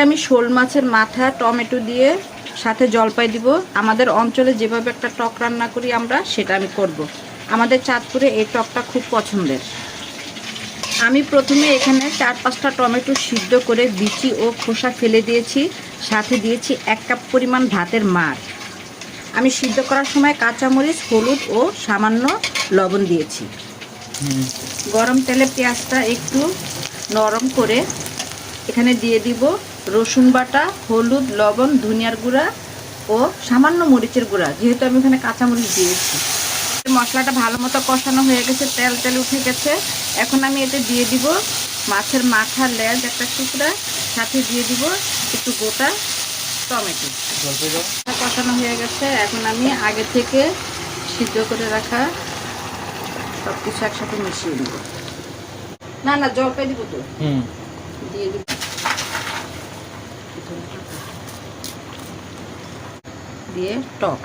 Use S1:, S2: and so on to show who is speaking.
S1: আমি শোল মাছের মাথা টমেটো দিয়ে সাথে জলপাই দিব। আমাদের অঞ্চলে যেভাবে একটা টক রান্না করি আমরা, সেটা আমি করব। আমাদের চাঁদপুরে এই টকটা খুব পছন্দের। আমি প্রথমে এখানে 4-5টা টমেটো সিদ্ধ করে বিচি ও খোসা ফেলে দিয়েছি। সাথে দিয়েছি 1 কাপ পরিমাণ ভাতের মার। আমি সিদ্ধ করার সময় কাঁচামরিচ, হলুদ ও সামান্য লবণ দিয়েছি। গরম তেলে পেঁয়াজটা একটু নরম করে এখানে দিয়ে দিব রসুন বাটা, হলুদ, লবণ, ধনিয়ার গুঁড়া ও সামান্য মরিচের গুঁড়া, যেহেতু আমি এখানে কাঁচামরিচ দিয়েছি। মশলাটা ভালো মতো কষানো হয়ে গেছে, তেল তেল উঠে গেছে। এখন আমি এতে দিয়ে দিব মাছের মাথার লেজ একটা টুকরা, সাথে দিয়ে দিব একটু গোটা টমেটো। কষানো হয়ে গেছে। এখন আমি আগে থেকে সিদ্ধ করে রাখা সব কিছু একসাথে মিশিয়ে দিব। না না, জলপাই দিব তো, দিয়ে দিব। দিয়ে টক